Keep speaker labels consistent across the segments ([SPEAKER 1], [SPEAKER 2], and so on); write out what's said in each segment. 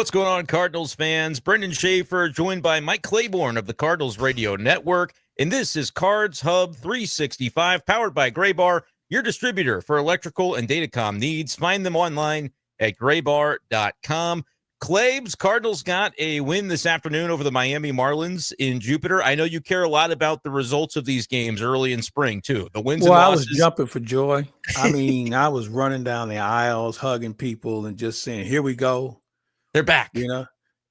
[SPEAKER 1] What's going on, Cardinals fans? Brenden Schaeffer, joined by Mike Claiborne of the Cardinals Radio Network. And this is Cards Hub 365, powered by Graybar, your distributor for electrical and datacom needs. Find them online at graybar.com. Claibs, Cardinals got a win this afternoon over the Miami Marlins in Jupiter. I know you care a lot about the results of these games early in spring, too. The wins and losses.
[SPEAKER 2] I was jumping for joy. I mean, I was running down the aisles, hugging people, and just saying, here we go.
[SPEAKER 1] They're back.
[SPEAKER 2] You know,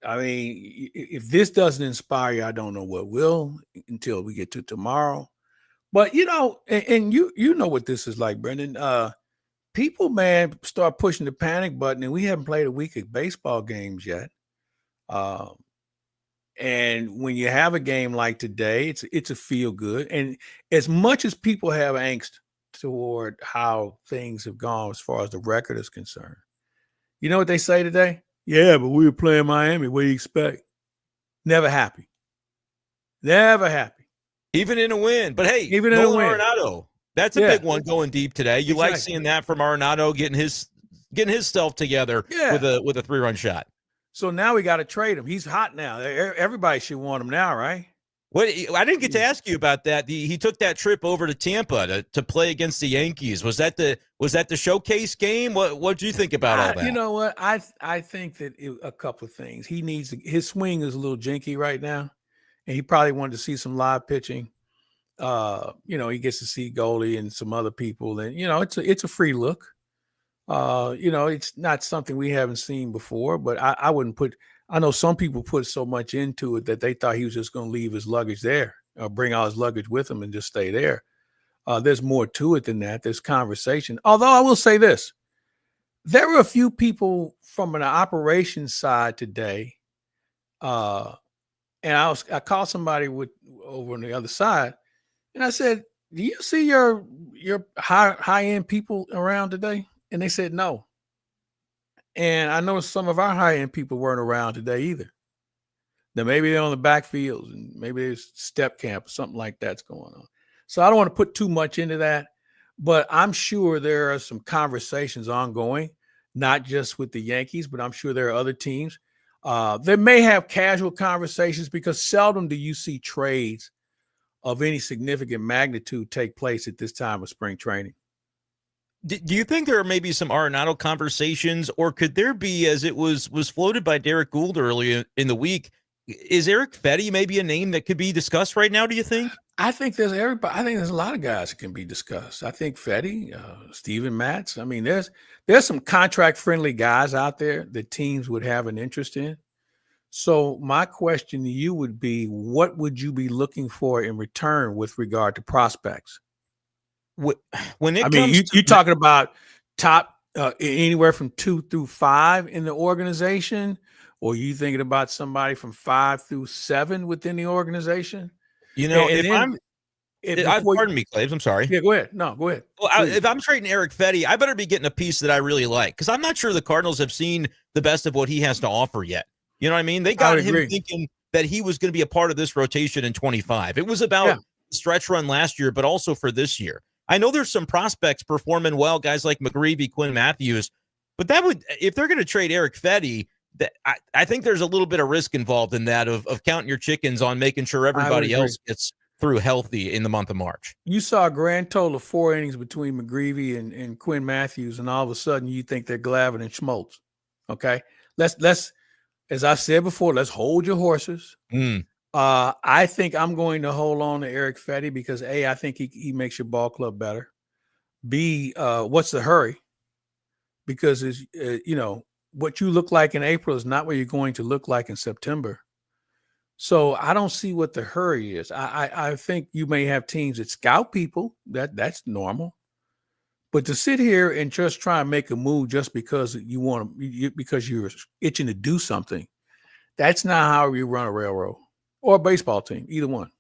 [SPEAKER 2] I mean, if this doesn't inspire you, I don't know what will until we get to tomorrow. But, you know, and you know what this is like, Brenden. People, man, start pushing the panic button, and we haven't played a week of baseball games yet. And when you have a game like today, it's a feel good. And as much as people have angst toward how things have gone as far as the record is concerned, you know what they say today? Yeah, but we were playing Miami. What do you expect? Never happy. Never happy.
[SPEAKER 1] Even in a win. But hey,
[SPEAKER 2] even in
[SPEAKER 1] Nolan
[SPEAKER 2] a win.
[SPEAKER 1] Arenado, that's a big one going deep today. You
[SPEAKER 2] exactly.
[SPEAKER 1] Like seeing that from Arenado getting his stuff together with a 3-run shot.
[SPEAKER 2] So now we got to trade him. He's hot now. Everybody should want him now, right?
[SPEAKER 1] What I didn't get to ask you about that. He took that trip over to Tampa to play against the Yankees. Was that the showcase game? What do you think about all that?
[SPEAKER 2] You know what? I think that a couple of things. He needs his swing is a little jinky right now, and he probably wanted to see some live pitching. You know, he gets to see Goldie and some other people, and you know, it's a free look. You know, it's not something we haven't seen before, but I wouldn't put. I know some people put so much into it that they thought he was just going to leave his luggage there, or bring all his luggage with him and just stay there. There's more to it than that. There's conversation. Although I will say this, there were a few people from an operations side today, and I called somebody over on the other side, and I said, "Do you see your high end people around today?" And they said no. And I know some of our high-end people weren't around today either. Now, maybe they're on the backfields and maybe there's step camp or something like that's going on. So I don't want to put too much into that, but I'm sure there are some conversations ongoing, not just with the Yankees, but I'm sure there are other teams. They may have casual conversations because seldom do you see trades of any significant magnitude take place at this time of spring training.
[SPEAKER 1] Do you think there are maybe some Arenado conversations, or could there be, as it was floated by Derek Gould earlier in the week, is Eric Fedde maybe a name that could be discussed right now, do you think?
[SPEAKER 2] I think there's everybody. I think there's a lot of guys that can be discussed. I think Fedde, Steven Matz. I mean, there's some contract-friendly guys out there that teams would have an interest in. So my question to you would be, what would you be looking for in return with regard to prospects?
[SPEAKER 1] When
[SPEAKER 2] you're talking about top anywhere from 2 through 5 in the organization, or are you thinking about somebody from 5 through 7 within the organization?
[SPEAKER 1] You know, pardon me, Claves, I'm sorry.
[SPEAKER 2] Yeah, go ahead. No, go ahead.
[SPEAKER 1] Well, if I'm trading Eric Fedde, I better be getting a piece that I really like, because I'm not sure the Cardinals have seen the best of what he has to offer yet. You know what I mean? They got him thinking that he was going to be a part of this rotation in 25. It was about the stretch run last year, but also for this year. I know there's some prospects performing well, guys like McGreevy, Quinn, Matthews, but that would, if they're going to trade Eric Fedde, I think there's a little bit of risk involved in that of counting your chickens on making sure everybody else gets through healthy in the month of March.
[SPEAKER 2] You saw a grand total of 4 innings between McGreevy and Quinn Matthews, and all of a sudden you think they're Glavine and Schmaltz. Okay, let's as I said before, let's hold your horses. I think I'm going to hold on to Eric Fedde because A, I think he makes your ball club better. B, what's the hurry? Because you know, what you look like in April is not what you're going to look like in September. So I don't see what the hurry is. I think you may have teams that scout people. That's normal. But to sit here and just try and make a move just because because you're itching to do something, that's not how you run a railroad. Or a baseball team, either one.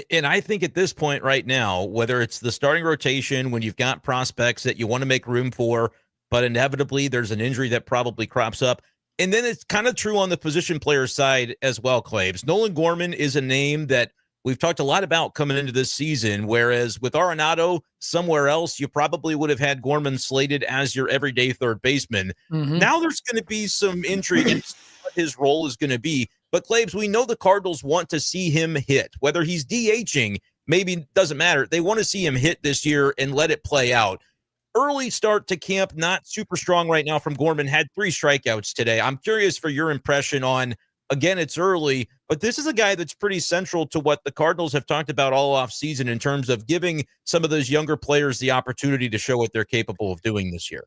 [SPEAKER 1] And I think at this point right now, whether it's the starting rotation, when you've got prospects that you want to make room for, but inevitably there's an injury that probably crops up. And then it's kind of true on the position player side as well, Claves. Nolan Gorman is a name that we've talked a lot about coming into this season, whereas with Arenado somewhere else, you probably would have had Gorman slated as your everyday third baseman.
[SPEAKER 2] Mm-hmm.
[SPEAKER 1] Now there's going to be some intrigue in what his role is going to be. But, Claibs, we know the Cardinals want to see him hit. Whether he's DHing, maybe doesn't matter. They want to see him hit this year and let it play out. Early start to camp, not super strong right now from Gorman, had 3 strikeouts today. I'm curious for your impression on, again, it's early, but this is a guy that's pretty central to what the Cardinals have talked about all offseason in terms of giving some of those younger players the opportunity to show what they're capable of doing this year.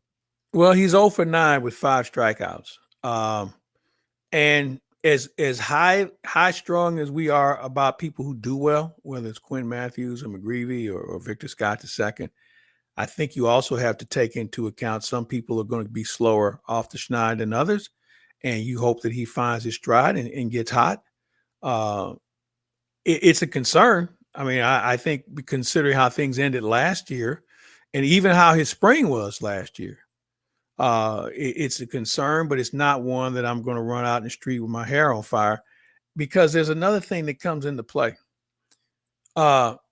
[SPEAKER 2] Well, he's 0 for 9 with 5 strikeouts. And as high strung as we are about people who do well, whether it's Quinn Matthews or McGreevy or Victor Scott II, I think you also have to take into account some people are going to be slower off the schneid than others, and you hope that he finds his stride and gets hot. It's a concern. I mean, I think considering how things ended last year and even how his spring was last year, it's a concern, but it's not one that I'm going to run out in the street with my hair on fire, because there's another thing that comes into play.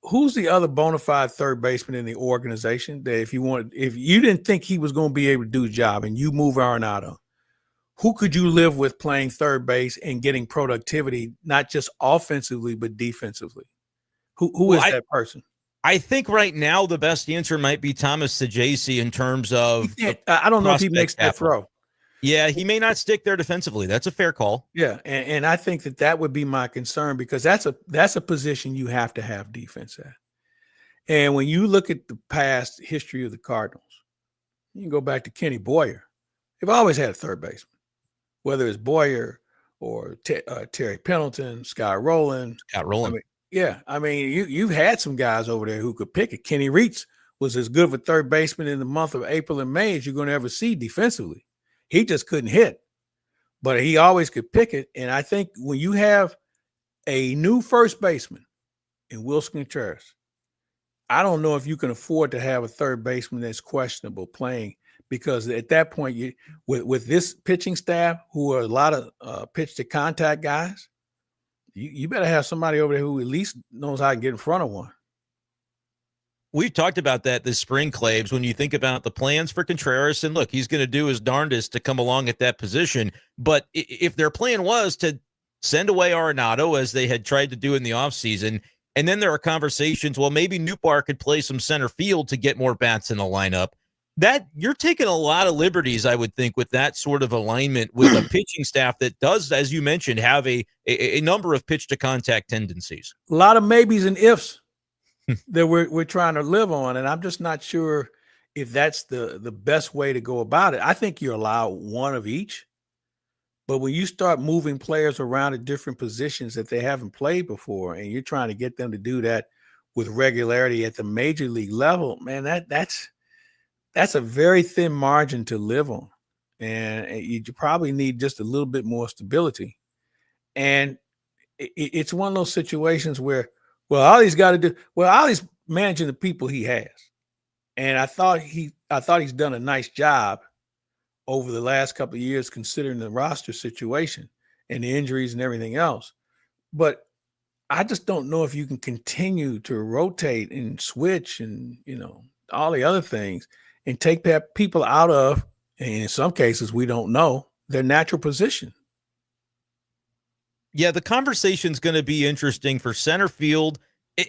[SPEAKER 2] Who's the other bona fide third baseman in the organization that if you didn't think he was going to be able to do his job and you move Arenado, who could you live with playing third base and getting productivity, not just offensively, but defensively? Who is that person?
[SPEAKER 1] I think right now the best answer might be Thomas Saggese in terms of
[SPEAKER 2] I don't know if he makes that throw.
[SPEAKER 1] Yeah, he may not stick there defensively. That's a fair call.
[SPEAKER 2] Yeah, and I think that would be my concern, because that's a position you have to have defense at. And when you look at the past history of the Cardinals, you can go back to Kenny Boyer. They've always had a third baseman, whether it's Boyer or Terry Pendleton, Scott Rowland. I mean, you've had some guys over there who could pick it. Kenny Reitz was as good of a third baseman in the month of April and May as you're going to ever see defensively. He just couldn't hit, but he always could pick it. And I think when you have a new first baseman in Wilson Contreras, I don't know if you can afford to have a third baseman that's questionable playing, because at that point, with this pitching staff, who are a lot of pitch to contact guys, you better have somebody over there who at least knows how to get in front of one.
[SPEAKER 1] We've talked about that this spring, Claibs, when you think about the plans for Contreras, and look, he's going to do his darndest to come along at that position. But if their plan was to send away Arenado, as they had tried to do in the offseason, and then there are conversations, well, maybe Nootbaar could play some center field to get more bats in the lineup, that you're taking a lot of liberties, I would think, with that sort of alignment with a pitching staff that does, as you mentioned, have a number of pitch to contact tendencies.
[SPEAKER 2] A lot of maybes and ifs that we're trying to live on. And I'm just not sure if that's the best way to go about it. I think you allow one of each, but when you start moving players around at different positions that they haven't played before, and you're trying to get them to do that with regularity at the major league level, man, that's a very thin margin to live on. And you probably need just a little bit more stability. And it's one of those situations where, well, all he's got to do, all he's managing the people he has. And I thought he's done a nice job over the last couple of years, considering the roster situation and the injuries and everything else. But I just don't know if you can continue to rotate and switch and, all the other things and take that people out of, and in some cases, we don't know, their natural position.
[SPEAKER 1] Yeah, the conversation's going to be interesting for center field.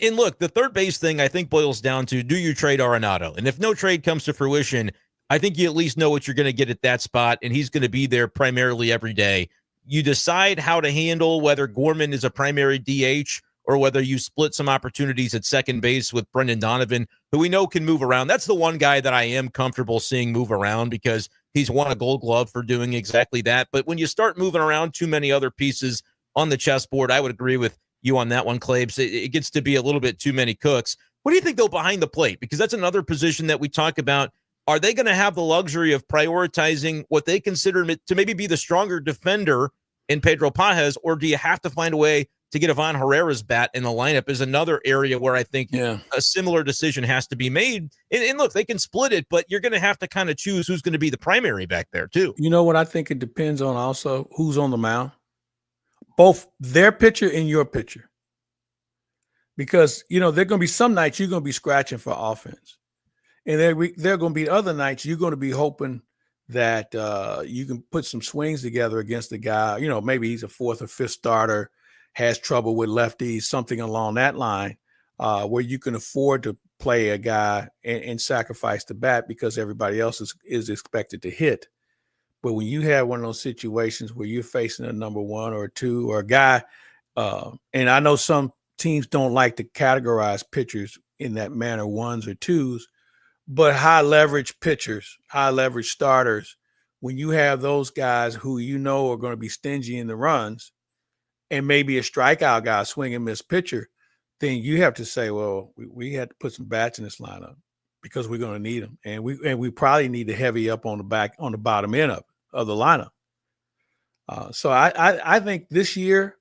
[SPEAKER 1] And look, the third base thing, I think, boils down to, do you trade Arenado? And if no trade comes to fruition, I think you at least know what you're going to get at that spot, and he's going to be there primarily every day. You decide how to handle whether Gorman is a primary DH or whether you split some opportunities at second base with Brendan Donovan, who we know can move around. That's the one guy that I am comfortable seeing move around, because he's won a Gold Glove for doing exactly that. But when you start moving around too many other pieces on the chessboard, I would agree with you on that one, Claibs. It gets to be a little bit too many cooks. What do you think, though, behind the plate? Because that's another position that we talk about. Are they going to have the luxury of prioritizing what they consider to maybe be the stronger defender in Pedro Pages, or do you have to find a way to get Ivan Herrera's bat in the lineup? Is another area where I think a similar decision has to be made. And look, they can split it, but you're going to have to kind of choose who's going to be the primary back there too.
[SPEAKER 2] You know what I think it depends on also? Who's on the mound. Both their pitcher and your pitcher. because there are going to be some nights you're going to be scratching for offense, and there are going to be other nights you're going to be hoping that you can put some swings together against the guy. Maybe he's a fourth or fifth starter, has trouble with lefties, something along that line, where you can afford to play a guy and sacrifice the bat because everybody else is expected to hit. But when you have one of those situations where you're facing a number one or a two or a guy, and I know some teams don't like to categorize pitchers in that manner, ones or twos, but high leverage pitchers, high leverage starters, when you have those guys who are going to be stingy in the runs and maybe a strikeout guy, swing and miss pitcher, then you have to say, well, we had to put some bats in this lineup because we're going to need them. And we probably need to heavy up on the bottom end of the lineup. So I think this year,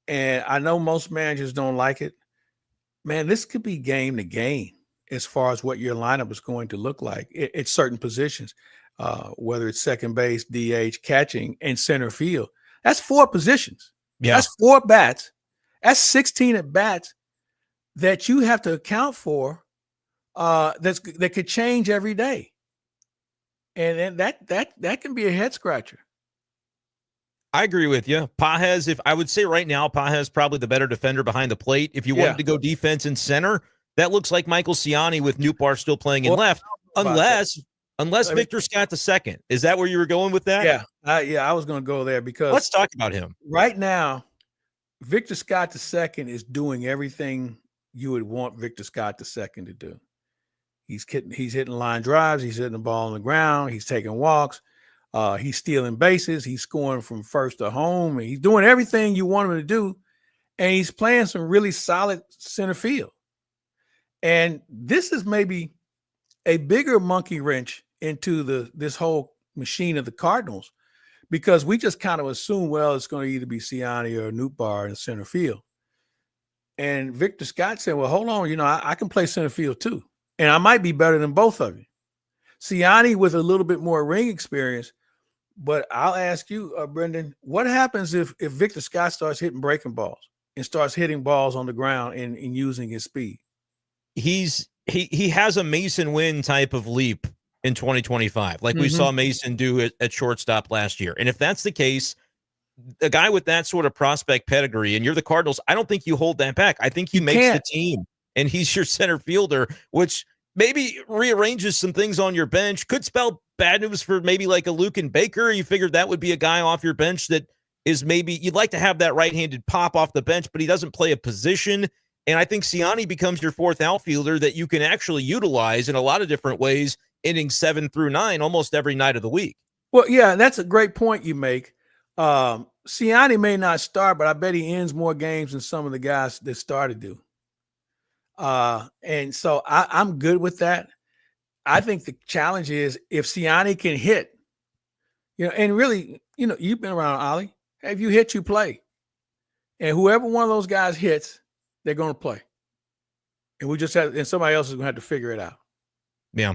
[SPEAKER 2] and I know most managers don't like it, man, this could be game to game as far as what your lineup is going to look like at certain positions, whether it's second base, DH, catching, and center field. That's 4 positions. Yeah. That's 4 bats. That's 16 at bats that you have to account for that could change every day. And that can be a head scratcher.
[SPEAKER 1] I agree with you. Pages, I would say right now, Pages probably the better defender behind the plate. If you wanted to go defense in center, that looks like Michael Ciani with Nootbaar still playing in left, unless Victor Scott the second. Is that where you were going with that?
[SPEAKER 2] Yeah. I was going to go there because
[SPEAKER 1] let's talk about him.
[SPEAKER 2] Right now, Victor Scott the second is doing everything you would want Victor Scott the second to do. He's hitting line drives. He's hitting the ball on the ground. He's taking walks. He's stealing bases. He's scoring from first to home. And he's doing everything you want him to do. And he's playing some really solid center field. And this is maybe a bigger monkey wrench into this whole machine of the Cardinals, because we just kind of assume, well, it's going to either be Ciani or Nootbaar in center field. And Victor Scott said, well, hold on, I can play center field too. And I might be better than both of you. Ciani with a little bit more ring experience. But I'll ask you, Brenden, what happens if Victor Scott starts hitting breaking balls and starts hitting balls on the ground and using his speed?
[SPEAKER 1] He has a Mason Wynn type of leap in 2025, like we saw Mason do at shortstop last year. And if that's the case, a guy with that sort of prospect pedigree, and you're the Cardinals, I don't think you hold that back. I think he makes the team, and he's your center fielder, which maybe rearranges some things on your bench. Could spell bad news for maybe like a Luke and Baker. You figured that would be a guy off your bench that is maybe you'd like to have that right-handed pop off the bench, but he doesn't play a position. And I think Ciani becomes your 4th outfielder that you can actually utilize in a lot of different ways, innings 7 through 9, almost every night of the week. Well,
[SPEAKER 2] yeah, that's a great point you make. Ciani may not start, but I bet he ends more games than some of the guys that started do. And so I'm good with that. I think the challenge is if Ciani can hit, and really, you've been around, Ollie. If you hit, you play. And whoever one of those guys hits, they're going to play. And somebody else is going to have to figure it out.
[SPEAKER 1] Yeah.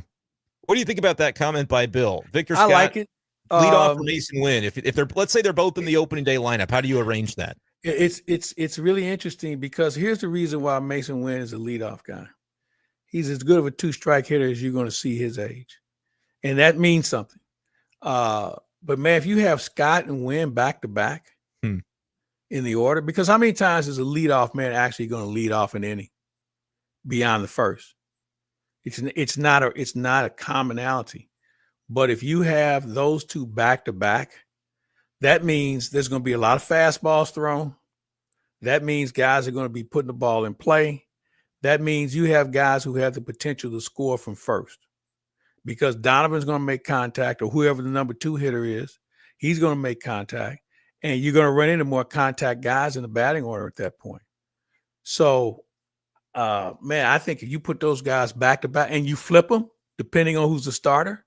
[SPEAKER 1] What do you think about that comment by Bill? Victor Scott,
[SPEAKER 2] I like it.
[SPEAKER 1] Lead off for Mason Wynn. If they're, let's say they're both in the opening day lineup, how do you arrange that?
[SPEAKER 2] It's really interesting because here's the reason why Mason Wynn is a leadoff guy. He's as good of a 2-strike hitter as you're going to see his age. And that means something. But man, if you have Scott and Wynn back to back in the order, because how many times is a leadoff man actually going to lead off an inning beyond the first? It's not a commonality. But if you have those two back to back, that means there's going to be a lot of fastballs thrown. That means guys are going to be putting the ball in play. That means you have guys who have the potential to score from first, because Donovan's going to make contact, or whoever the number 2 hitter is, he's going to make contact, and you're going to run into more contact guys in the batting order at that point. So, man, I think if you put those guys back to back and you flip them, depending on who's the starter,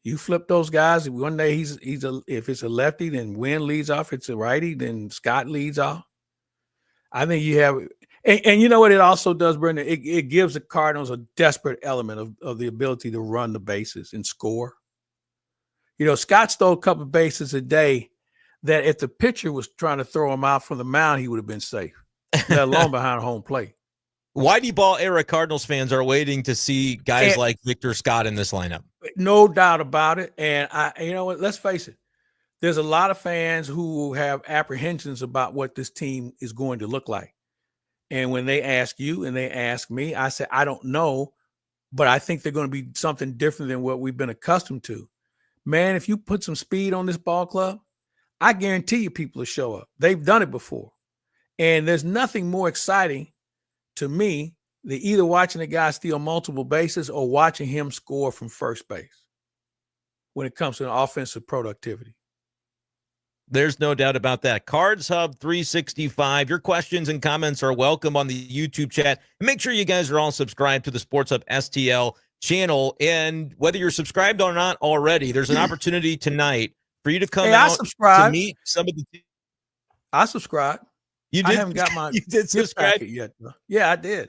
[SPEAKER 2] you flip those guys. One day if it's a lefty, then Wynn leads off. If it's a righty, then Scott leads off. I think you have, and you know what it also does, Brenden? It gives the Cardinals a desperate element of the ability to run the bases and score. Scott stole a couple of bases a day that if the pitcher was trying to throw him out from the mound, he would have been safe. let alone behind home plate.
[SPEAKER 1] Whitey ball era Cardinals fans are waiting to see guys like Victor Scott in this lineup.
[SPEAKER 2] No doubt about it. And you know what? Let's face it. There's a lot of fans who have apprehensions about what this team is going to look like. And when they ask you and they ask me, I say, I don't know, but I think they're going to be something different than what we've been accustomed to. Man, if you put some speed on this ball club, I guarantee you people will show up. They've done it before. And there's nothing more exciting to me than either watching a guy steal multiple bases or watching him score from first base when it comes to offensive productivity.
[SPEAKER 1] There's no doubt about that. Cards Hub 365. Your questions and comments are welcome on the YouTube chat. Make sure you guys are all subscribed to the Sports Hub STL channel. And whether you're subscribed or not already, there's an opportunity tonight for you to come out to meet some of the.
[SPEAKER 2] I subscribe.
[SPEAKER 1] You did?
[SPEAKER 2] I haven't got my
[SPEAKER 1] you did subscribe
[SPEAKER 2] yet. Yeah, I did.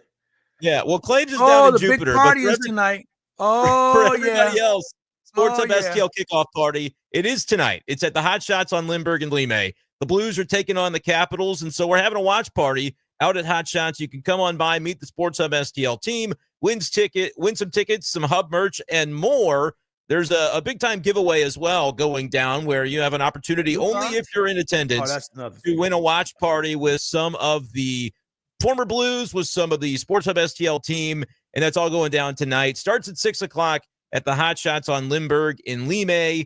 [SPEAKER 1] Yeah. Well, Clay just down in Jupiter.
[SPEAKER 2] Big party is tonight.
[SPEAKER 1] For everybody else. Sports Hub STL kickoff party. It is tonight. It's at the Hot Shots on Lindbergh and Lime. The Blues are taking on the Capitals, and so we're having a watch party out at Hot Shots. You can come on by, meet the Sports Hub STL team, win some tickets, some Hub merch, and more. There's a big-time giveaway as well going down where you have an opportunity, only if you're in attendance, to win a watch party with some of the former Blues, with some of the Sports Hub STL team, and that's all going down tonight. Starts at 6 o'clock at the Hot Shots on Lindbergh in Lime.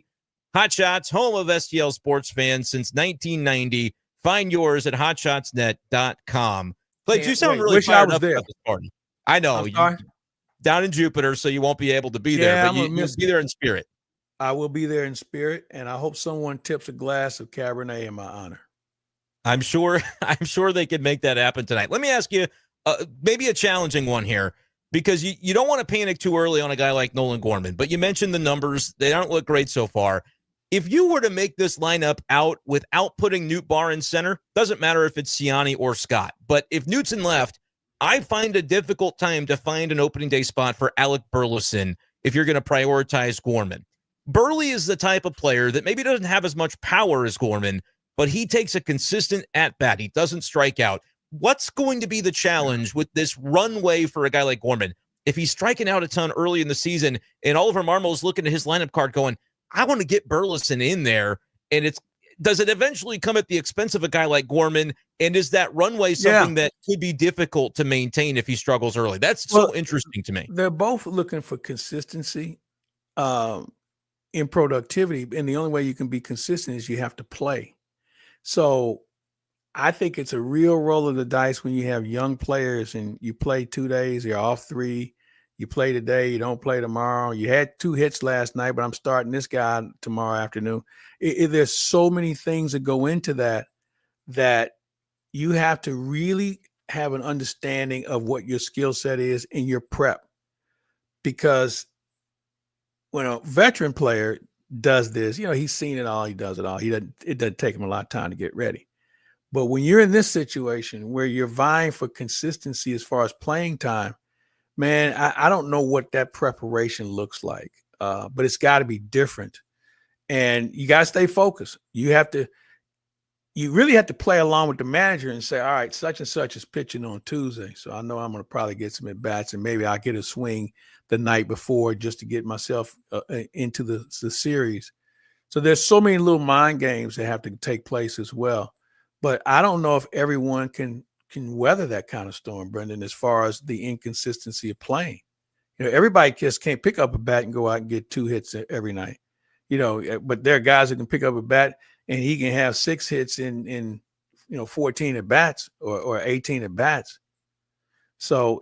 [SPEAKER 1] Hot Shots, home of STL sports fans since 1990. Find yours at hotshotsnet.com. Clay, you sound really fired up about this party. I know. You're down in Jupiter, so you won't be able to be there, but you'll be there in spirit.
[SPEAKER 2] I will be there in spirit, and I hope someone tips a glass of Cabernet in my honor.
[SPEAKER 1] I'm sure they can make that happen tonight. Let me ask you maybe a challenging one here, because you don't want to panic too early on a guy like Nolan Gorman, but you mentioned the numbers. They don't look great so far. If you were to make this lineup out without putting Newt Barr in center, doesn't matter if it's Siani or Scott, but if Newt's in left, I find a difficult time to find an opening day spot for Alec Burleson if you're going to prioritize Gorman. Burley is the type of player that maybe doesn't have as much power as Gorman, but he takes a consistent at-bat. He doesn't strike out. What's going to be the challenge with this runway for a guy like Gorman? If he's striking out a ton early in the season and Oliver Marmol's looking at his lineup card going, I want to get Burleson in there, and does it eventually come at the expense of a guy like Gorman? And is that runway something that could be difficult to maintain if he struggles early? That's so interesting to me.
[SPEAKER 2] They're both looking for consistency in productivity, and the only way you can be consistent is you have to play. So I think it's a real roll of the dice when you have young players and you play 2 days, you're off 3, you play today, you don't play tomorrow. You had 2 hits last night, but I'm starting this guy tomorrow afternoon. There's so many things that go into that you have to really have an understanding of what your skill set is in your prep. Because when a veteran player does this, he's seen it all, he does it all. It doesn't take him a lot of time to get ready. But when you're in this situation where you're vying for consistency as far as playing time, man, I don't know what that preparation looks like, but it's got to be different. And you got to stay focused. You really have to play along with the manager and say, all right, such and such is pitching on Tuesday. So I know I'm going to probably get some at-bats, and maybe I'll get a swing the night before just to get myself into the series. So there's so many little mind games that have to take place as well. But I don't know if everyone can weather that kind of storm, Brenden, as far as the inconsistency of playing. Everybody just can't pick up a bat and go out and get 2 hits every night. But there are guys that can pick up a bat and he can have 6 hits in 14 at bats or 18 at bats. So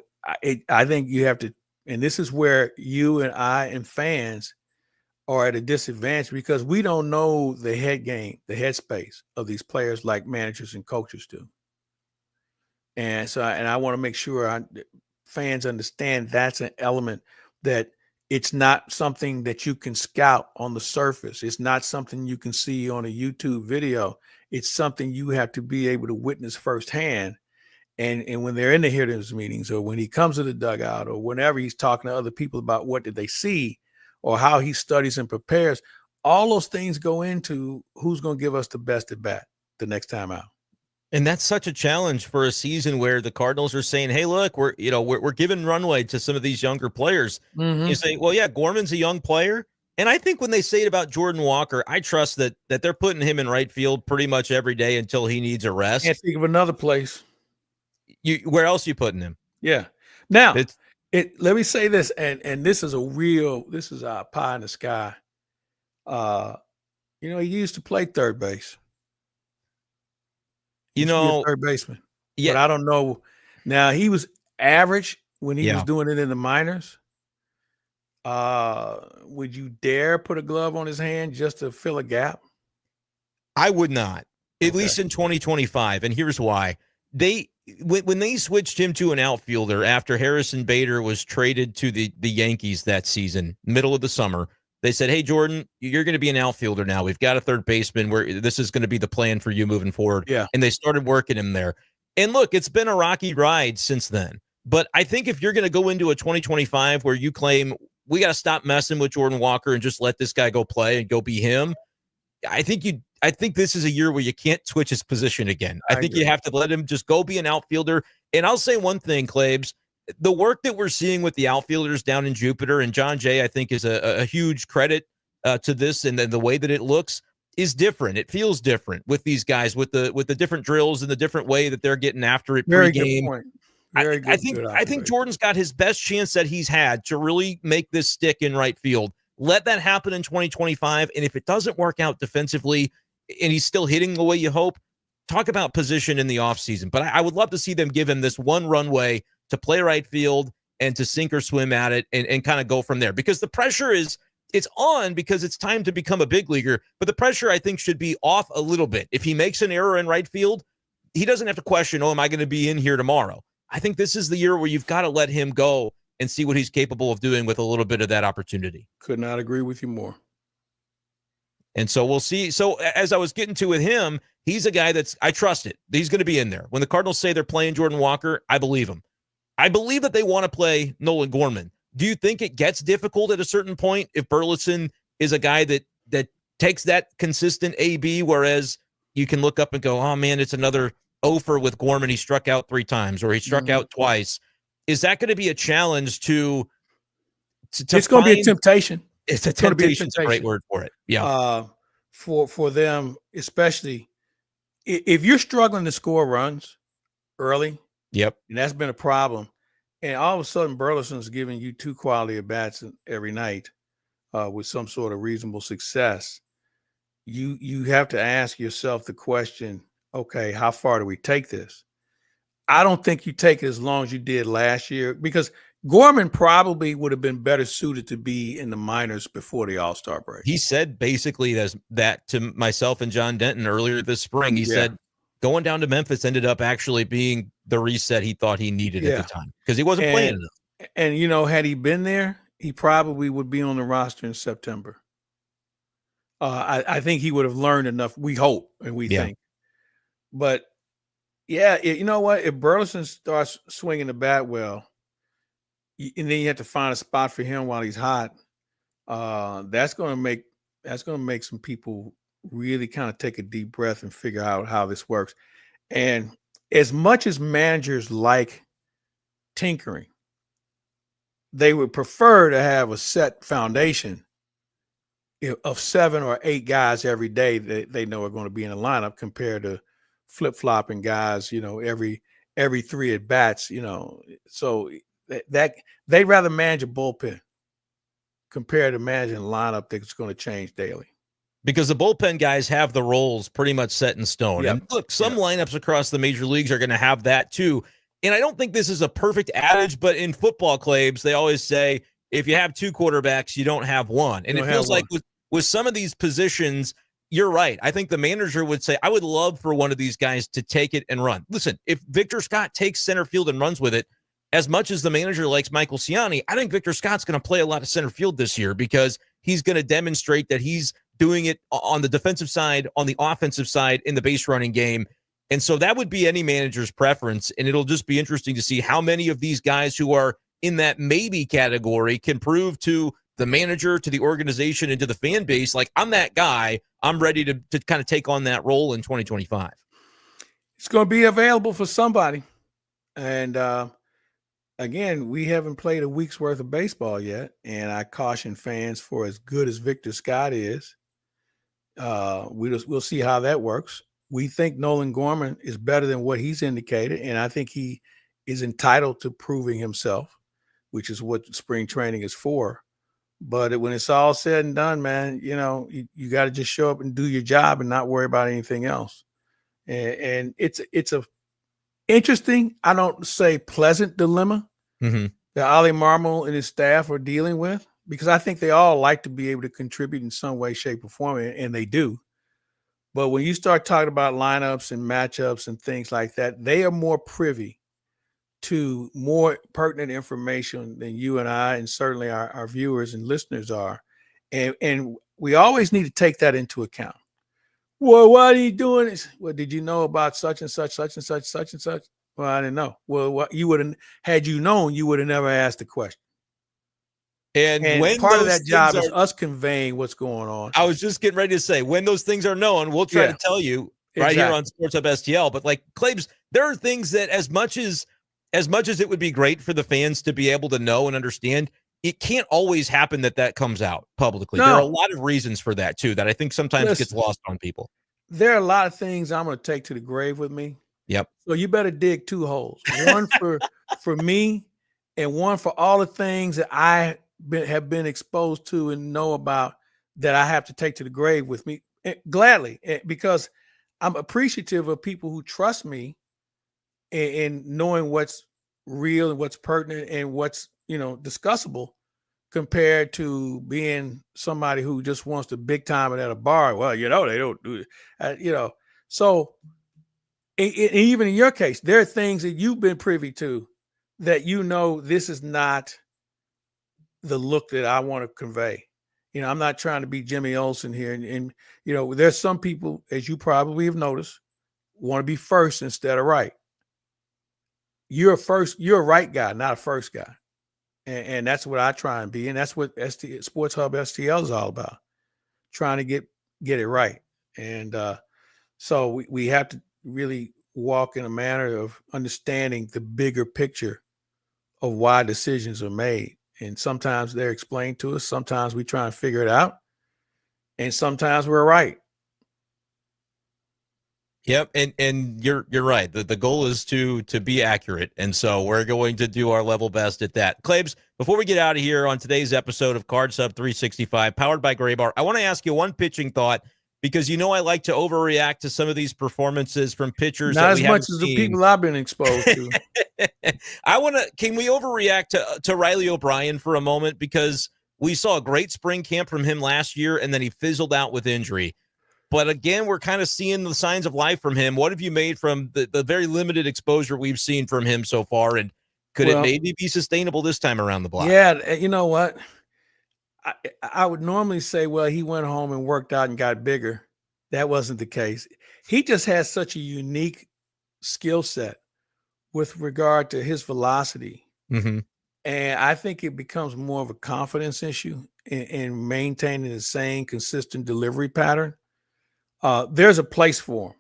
[SPEAKER 2] I think you have to, and this is where you and I and fans are at a disadvantage because we don't know the head game, the headspace of these players like managers and coaches do. And so, I want to make sure fans understand that's an element, that it's not something that you can scout on the surface. It's not something you can see on a YouTube video. It's something you have to be able to witness firsthand. And when they're in the hitters meetings, or when he comes to the dugout, or whenever he's talking to other people about what did they see or how he studies and prepares, all those things go into who's going to give us the best at bat the next time out.
[SPEAKER 1] And that's such a challenge for a season where the Cardinals are saying, "Hey, look, we're giving runway to some of these younger players." You say, "Well, yeah, Gorman's a young player." And I think when they say it about Jordan Walker, I trust that they're putting him in right field pretty much every day until he needs a rest.
[SPEAKER 2] Can't think of another place.
[SPEAKER 1] Where else are you putting him?
[SPEAKER 2] Yeah. Now, let me say this, and this is a pie in the sky. He used to play third base. Be a third baseman. Yeah. But I don't know. Now, he was average when he was doing it in the minors. Would you dare put a glove on his hand just to fill a gap?
[SPEAKER 1] I would not, at least in 2025. And here's why. When they switched him to an outfielder after Harrison Bader was traded to the Yankees that season, middle of the summer, they said, "Hey, Jordan, you're going to be an outfielder now. We've got a third baseman where this is going to be the plan for you moving forward."
[SPEAKER 2] Yeah.
[SPEAKER 1] And they started working him there. And look, it's been a rocky ride since then. But I think if you're going to go into a 2025 where you claim we got to stop messing with Jordan Walker and just let this guy go play and go be him, I think this is a year where you can't switch his position again. I think you have to let him just go be an outfielder. And I'll say one thing, Claibs, the work that we're seeing with the outfielders down in Jupiter, and John Jay, I think, is a huge credit to this, and then the way that it looks is different. It feels different with these guys, with the different drills and the different way that they're getting after it
[SPEAKER 2] Very
[SPEAKER 1] pregame.
[SPEAKER 2] good point. I
[SPEAKER 1] think Jordan's got his best chance that he's had to really make this stick in right field. Let that happen in 2025, and if it doesn't work out defensively and he's still hitting the way you hope, talk about position in the offseason. But I would love to see them give him this one runway to play right field and to sink or swim at it and kind of go from there. Because the pressure it's on because it's time to become a big leaguer, but the pressure, I think, should be off a little bit. If he makes an error in right field, he doesn't have to question, am I going to be in here tomorrow? I think this is the year where you've got to let him go and see what he's capable of doing with a little bit of that opportunity.
[SPEAKER 2] Could not agree with you more.
[SPEAKER 1] And so we'll see. So as I was getting to with him, he's a guy I trust it. He's going to be in there. When the Cardinals say they're playing Jordan Walker, I believe him. I believe that they want to play Nolan Gorman. Do you think it gets difficult at a certain point if Burleson is a guy that takes that consistent AB, whereas you can look up and go, oh, man, it's another offer with Gorman. He struck out 3 times or he struck out twice. Is that going to be a challenge to
[SPEAKER 2] it's going to be a temptation.
[SPEAKER 1] It's a temptation. It's a great word for it. Yeah.
[SPEAKER 2] For them, especially if you're struggling to score runs early.
[SPEAKER 1] Yep.
[SPEAKER 2] And that's been a problem. And all of a sudden, Burleson's giving you 2 quality at bats every night with some sort of reasonable success. You have to ask yourself the question, okay, how far do we take this? I don't think you take it as long as you did last year, because Gorman probably would have been better suited to be in the minors before the All-Star break.
[SPEAKER 1] He said basically that to myself and John Denton earlier this spring. He said going down to Memphis ended up actually being the reset he thought he needed at the time because he wasn't playing enough.
[SPEAKER 2] And, had he been there, he probably would be on the roster in September. I think he would have learned enough, we hope and we think. But, you know what? If Burleson starts swinging the bat well, and then you have to find a spot for him while he's hot, that's going to make some people really kind of take a deep breath and figure out how this works. And as much as managers like tinkering, they would prefer to have a set foundation of 7 or 8 guys every day that they know are going to be in the lineup compared to flip-flopping guys, every 3 at bats, so that they'd rather manage a bullpen compared to managing a lineup that's going to change daily.
[SPEAKER 1] Because the bullpen guys have the roles pretty much set in stone. Yep. And look, some lineups across the major leagues are going to have that too. And I don't think this is a perfect adage, but in football, Claibs, they always say, if you have 2 quarterbacks, you don't have one. And it feels like with some of these positions, you're right. I think the manager would say, I would love for one of these guys to take it and run. Listen, if Victor Scott takes center field and runs with it, as much as the manager likes Michael Ciani, I think Victor Scott's going to play a lot of center field this year because he's going to demonstrate that he's doing it on the defensive side, on the offensive side, in the base running game. And so that would be any manager's preference. And it'll just be interesting to see how many of these guys who are in that maybe category can prove to the manager, to the organization, and to the fan base, like, I'm that guy. I'm ready to kind of take on that role in 2025.
[SPEAKER 2] It's going to be available for somebody. And again, we haven't played a week's worth of baseball yet. And I caution fans, for as good as Victor Scott is, we'll see how that works. We think Nolan Gorman is better than what he's indicated. And I think he is entitled to proving himself, which is what spring training is for. But when it's all said and done, man, you got to just show up and do your job and not worry about anything else. And it's a interesting, I don't say pleasant dilemma that Ollie Marmol and his staff are dealing with, because I think they all like to be able to contribute in some way, shape, or form, and they do. But when you start talking about lineups and matchups and things like that, they are more privy to more pertinent information than you and I, and certainly our viewers and listeners are. And we always need to take that into account. Well, why are you doing this? Well, did you know about such and such, such and such, such and such? Well, I didn't know. Well, you wouldn't, had you known, you would have never asked the question. And when part of that job is us conveying what's going on.
[SPEAKER 1] I was just getting ready to say, when those things are known, we'll try to tell you right here on Sports Hub STL. But like Claibs, there are things that as much as it would be great for the fans to be able to know and understand, it can't always happen that comes out publicly. No. There are a lot of reasons for that too, that I think sometimes gets lost on people.
[SPEAKER 2] There are a lot of things I'm going to take to the grave with me.
[SPEAKER 1] Yep.
[SPEAKER 2] So you better dig 2 holes. One for me, and one for all the things that I have been exposed to and know about that I have to take to the grave with me gladly, because I'm appreciative of people who trust me in knowing what's real and what's pertinent and what's, discussable, compared to being somebody who just wants to big time it at a bar. Well, they don't do it. So even in your case, there are things that you've been privy to that, this is not the look that I want to convey. I'm not trying to be Jimmy Olsen here. And there's some people, as you probably have noticed, want to be first instead of right. You're a right guy, not a first guy. And that's what I try and be. And that's what Sports Hub STL is all about, trying to get it right. And so we have to really walk in a manner of understanding the bigger picture of why decisions are made. And sometimes they're explained to us. Sometimes we try and figure it out. And sometimes we're right.
[SPEAKER 1] Yep, and you're right. The goal is to be accurate, and so we're going to do our level best at that. Claibs, before we get out of here on today's episode of Card Sub 365, powered by Gray Bar, I want to ask you one pitching thought, because I like to overreact to some of these performances from pitchers.
[SPEAKER 2] Not as much as the people I've been exposed to.
[SPEAKER 1] Can we overreact to Riley O'Brien for a moment? Because we saw a great spring camp from him last year, and then he fizzled out with injury. But again, we're kind of seeing the signs of life from him. What have you made from the very limited exposure we've seen from him so far? And could it maybe be sustainable this time around the block?
[SPEAKER 2] Yeah, you know what? I would normally say, well, he went home and worked out and got bigger. That wasn't the case. He just has such a unique skill set with regard to his velocity.
[SPEAKER 1] Mm-hmm.
[SPEAKER 2] And I think it becomes more of a confidence issue in maintaining the same consistent delivery pattern. There's a place for him.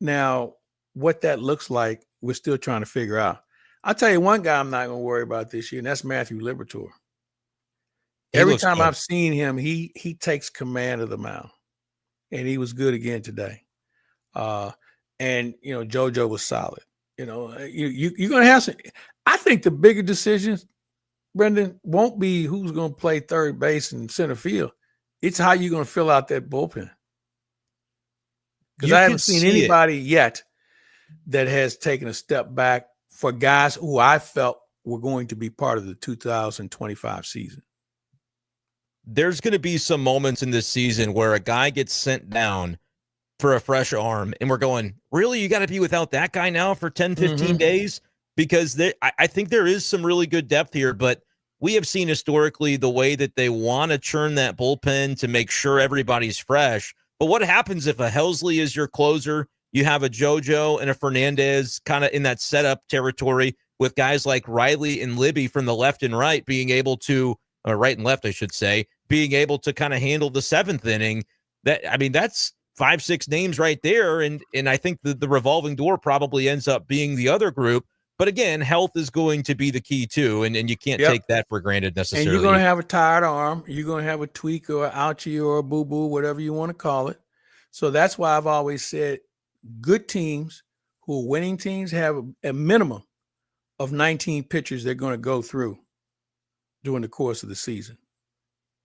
[SPEAKER 2] Now, what that looks like, we're still trying to figure out. I'll tell you one guy I'm not going to worry about this year, and that's Matthew Liberatore. Every time I've seen him, he takes command of the mound, and he was good again today. And JoJo was solid. You're going to have some. I think the bigger decisions, Brenden, won't be who's going to play third base and center field. It's how you're going to fill out that bullpen. Because I haven't seen anybody yet that has taken a step back for guys who I felt were going to be part of the 2025 season.
[SPEAKER 1] There's going to be some moments in this season where a guy gets sent down for a fresh arm, and we're going, really? You got to be without that guy now for 10, 15 days? Because I think there is some really good depth here, but we have seen historically the way that they want to churn that bullpen to make sure everybody's fresh. But what happens if a Helsley is your closer? You have a JoJo and a Fernandez kind of in that setup territory with guys like Riley and Libby from the left and right being able to, or right and left, I should say, being able to kind of handle the seventh inning. That's 5-6 names right there. And I think the revolving door probably ends up being the other group. But again, health is going to be the key too. And you can't take that for granted necessarily.
[SPEAKER 2] And you're going to have a tired arm. You're going to have a tweak or an ouchie or a boo-boo, whatever you want to call it. So that's why I've always said good teams who are winning teams have a minimum of 19 pitchers they're going to go through during the course of the season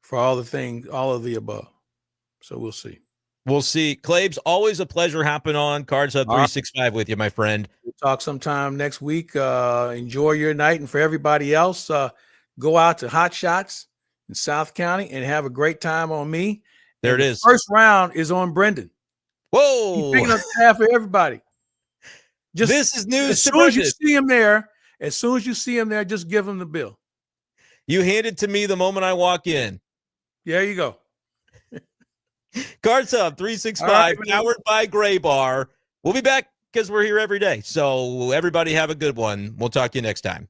[SPEAKER 2] for all of the above. So we'll see.
[SPEAKER 1] We'll see. Claibs, always a pleasure hopping on Cards Hub 365 with you, my friend.
[SPEAKER 2] We'll talk sometime next week. Enjoy your night. And for everybody else, go out to Hot Shots in South County and have a great time on me.
[SPEAKER 1] There
[SPEAKER 2] and
[SPEAKER 1] it is.
[SPEAKER 2] First round is on Brenden.
[SPEAKER 1] Whoa.
[SPEAKER 2] He's picking up half for everybody.
[SPEAKER 1] This is news.
[SPEAKER 2] As soon as you see him there, just give him the bill.
[SPEAKER 1] You hand it to me the moment I walk in.
[SPEAKER 2] There you go.
[SPEAKER 1] Cards Hub 365, powered by Gray Bar. We'll be back because we're here every day. So everybody have a good one. We'll talk to you next time.